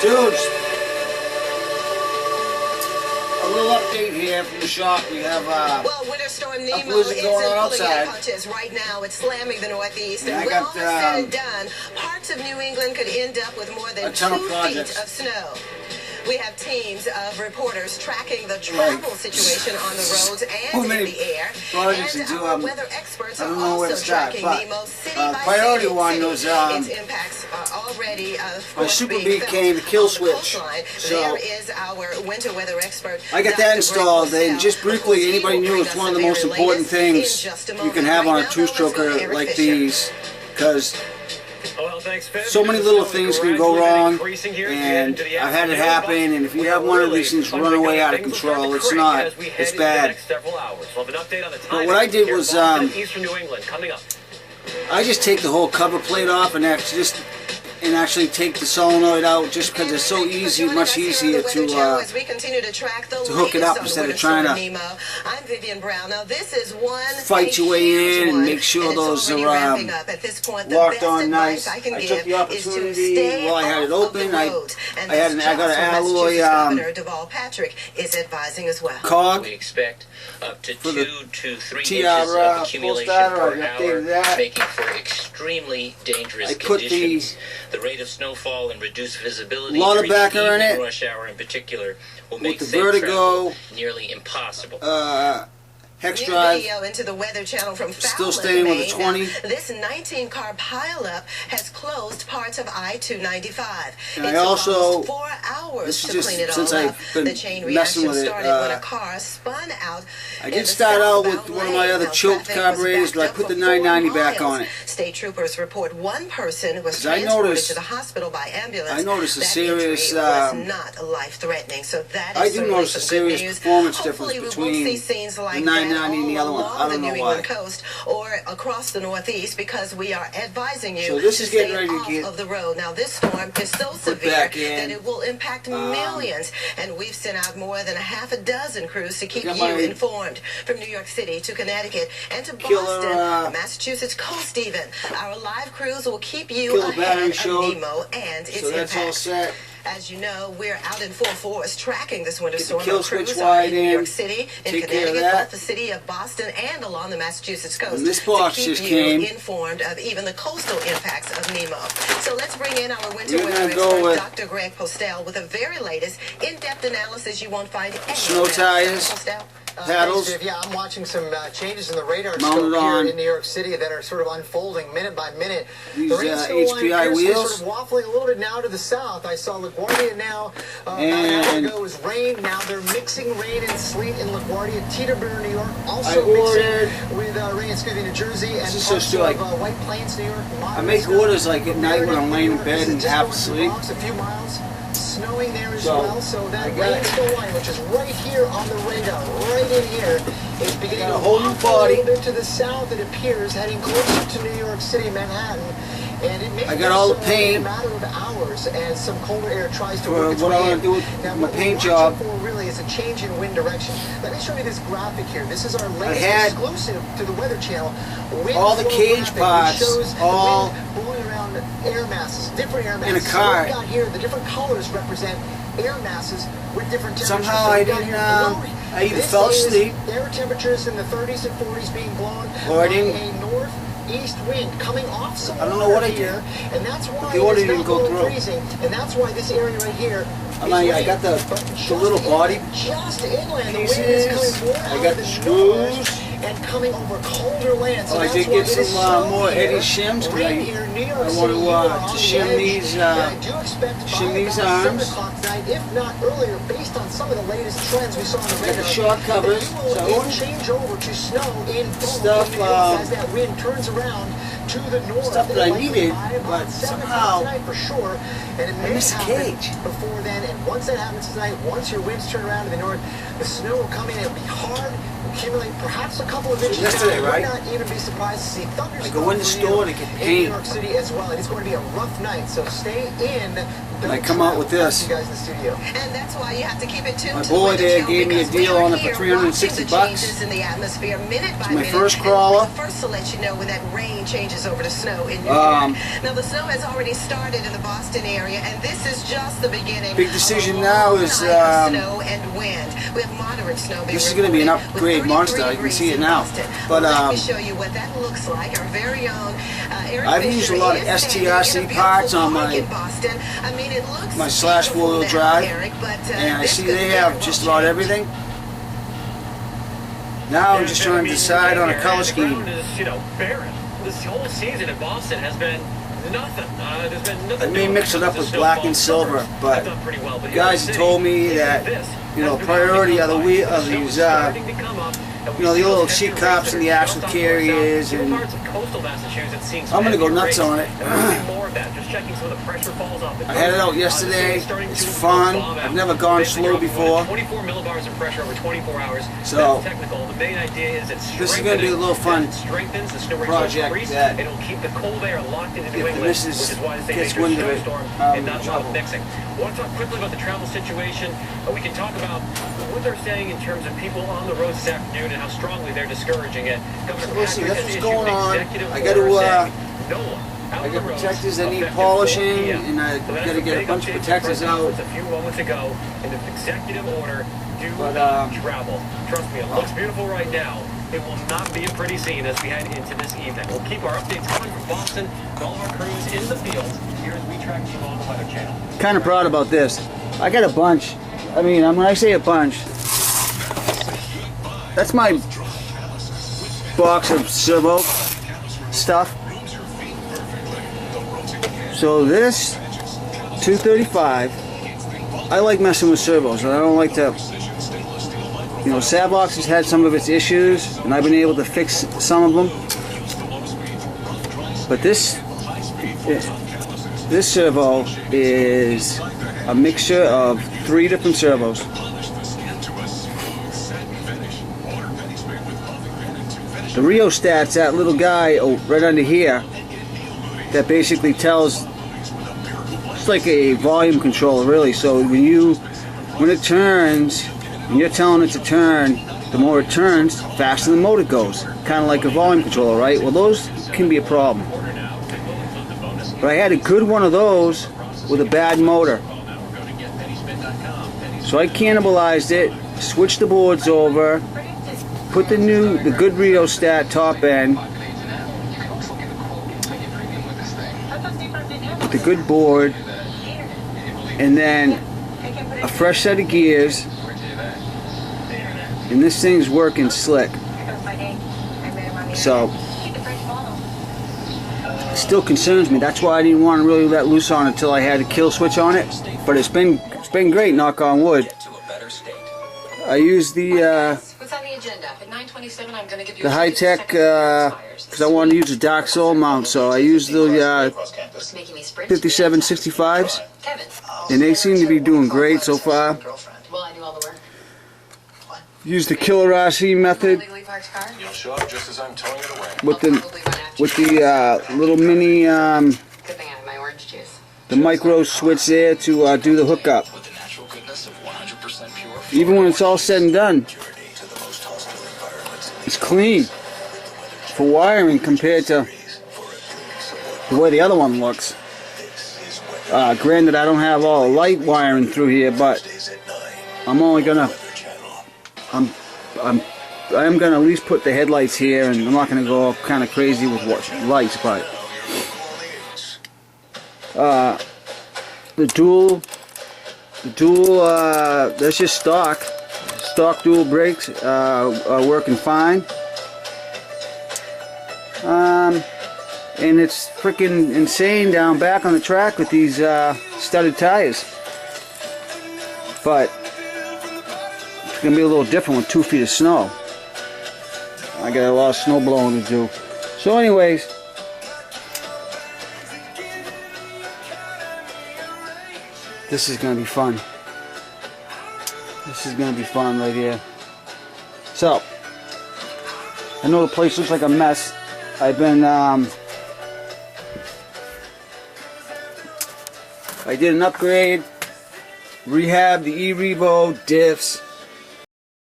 Dudes, a little update here from the shop. We have well, Winter Storm Nemo isn't pulling any punches right now. It's slamming the Northeast, and when all is said and done, parts of New England could end up with more than 2 feet of snow. We have teams of reporters tracking the travel situation on the roads and in the air. And our weather experts are also tracking Nemo city by priority city. one was its impacts are already my Super Beat came, the kill switch. So there is our winter weather expert. I got that installed, and just briefly, anybody knew it's one of the most important things you can have on a two-stroker like these, because so many little things can go wrong, and I've had it happen, and if you have one of these things run away out of control, it's not, it's bad. But what I did was, I just take the whole cover plate off and actually take the solenoid out, just because it's so easy, much easier to hook it up instead of trying to fight your way in and make sure those are locked on nice. I took the opportunity while I had it open. I got an alloy cog We expect up to for 2 to 3 inches of accumulation per hour, making for extremely dangerous conditions. The rate of snowfall and reduced visibility during the rush hour in particular will make safe travel nearly impossible. Hex drive, into the Weather Channel from still staying with a 20. This 19-car pileup has closed parts of I-295. And I also, 4 hours this is to just clean it since all I've up. been The chain messing reaction with it. started when a car spun out. I did start out with one of my other choked carburetors, but I put the 990 back on it. State troopers report one person was transported to the hospital by ambulance. I noticed a serious, was not life-threatening, so that is I do notice a serious performance difference between the 990 and the other one. I don't know why. Coast or across the Northeast, because we are advising you so this to is getting stay ready to off get of the road. Now this storm is so severe that it will impact millions, and we've sent out more than a half a dozen crews to keep you informed. From New York City to Connecticut and to Boston, Massachusetts coast even. Our live crews will keep you ahead of Nemo and its that's all set. As you know, we're out in full force tracking this winter storm. Kill switch wide in New York City, in Connecticut, both the city of Boston and along the Massachusetts coast. And this box just came. Informed of even the coastal impacts of Nemo. So let's bring in our winter weather expert, Dr. Greg Postel, with the very latest in-depth analysis you won't find anywhere. Snow tires. Paddles. Yeah, I'm watching some changes in the radar scope here in New York City that are sort of unfolding minute by minute. These the rain HPI wheels. Sort of waffling a little bit now to the south. I saw LaGuardia now. About an hour ago was rain. Now they're mixing rain and sleet in LaGuardia. Teterboro, New York, also mixing with rain, New Jersey, and parts of White Plains, New York. I make orders like at night when I'm laying in bed and half asleep. A few miles. Snowing there as well, so that rain line, which is right here on the radar, right in here, is beginning to hold a little bit to the south, it appears, heading closer to New York City, Manhattan. And it may I got all the paint. In a matter of hours as some colder air tries to work its way in. What I want to do with my paint job. For really is a change in wind direction. Let me show you this graphic here. This is our latest exclusive to the Weather Channel. All the cage parts, all blowing around air masses, different air masses. In a car. So what we got here, the different colors represent air masses with different temperatures. Somehow I didn't. I either fell asleep. Air temperatures in the 30s and 40s being blown by a northeast wind coming off some I don't know what I here, and that's why the order didn't go through. Freezing, and that's why this area right here. I got the little body just inland. pieces. The wind is coming I got the screws. And coming over colder lands. So I did get some more Eddie shims because I want to shim these arms. If not earlier, based on some of the latest trends we saw on the radar. Got the short covers. So it will change over to snow in stuff as that wind turns around to the north. Stuff that I needed, but somehow for sure. And it may I missed the cage before then. And once that happens tonight, once your winds turn around to the north, the snow will come in. It'll be hard. Accumulate perhaps a couple of inches. Yesterday, right? I would not even be surprised to see thunderstorms. I go in the store to get paint. In New York City as well. It is going to be a rough night, so stay in And I come out with this. You guys in the studio. And that's why you have to keep it tuned. My boy there gave me a deal on it for $360. In the atmosphere, minute by My minute, first crawler. First to let you know when that rain changes over to snow in New York. Now the snow has already started in the Boston area, and this is just the beginning. Big decision now is snow and wind. We have moderate snow. This is going to be an upgrade monster. You can see it now. But let me show you what that looks like. Our very own Eric I've used a lot of STRC parts on my slash four-wheel drive, and I see they have just about everything. Now I'm just trying to decide on a color scheme. Barren. This whole season in Boston has been nothing. There's been nothing. I may mix it up with black and silver, but guys have told me that priority of these the little sheet cups and the axle carriers, and I'm gonna go nuts on it. I had it out yesterday. It's fun. I've never gone slow before. 24 millibars of pressure over 24 hours. So technical. The main idea is this is going to be a little fun project that it'll keep the cold air locked into New if the England, missus which is why they gets make wind a of it, snowstorm and not a lot of mixing. I want to talk quickly about the travel situation. We can talk about what they're saying in terms of people on the road this afternoon and how strongly they're discouraging it. We'll see. That's what's going on. I got to protectors that need polishing, and I got to get a bunch of protectors out. A few moments ago, in the executive order, do travel. Trust me, it looks beautiful right now. It will not be a pretty scene as we head into this evening. We'll keep our updates coming from Boston and all of our crews in the field here as we track you on the Weather Channel. Kind of proud about this. I got a bunch. I mean, when I say a bunch, that's my box of servo stuff. So this 235, I like messing with servos, and I don't like to, Savbox has had some of its issues, and I've been able to fix some of them. But this servo is a mixture of 3 different servos. The rheostat's that little guy right under here that basically tells, it's like a volume controller really. So when it turns, and you're telling it to turn, the more it turns, faster the motor goes. Kind of like a volume controller, right? Well, those can be a problem. But I had a good one of those with a bad motor. So I cannibalized it, switched the boards over, put the good rheostat top end, with the good board, and then a fresh set of gears, and this thing's working slick. So it still concerns me. That's why I didn't want to really let loose on it until I had a kill switch on it. But it's been great, knock on wood. I use the high-tech because I wanted to use a dark soul mount, so I used the 5765s, and they seem to be doing great so far. Use the Killer RC method with the little mini the micro switch there to do the hookup. Even when it's all said and done, it's clean for wiring compared to the way the other one looks. Granted, I don't have all the light wiring through here, but I'm only gonna I am gonna at least put the headlights here, and I'm not gonna go kind of crazy with lights, but the dual that's just stock dual brakes are working fine, and it's freaking insane down back on the track with these studded tires, but it's gonna be a little different with 2 feet of snow. I got a lot of snow blowing to do. So anyways, this is gonna be fun. This is gonna be fun right here. So I know the place looks like a mess. I've been I did an upgrade, rehab the E-Revo diffs,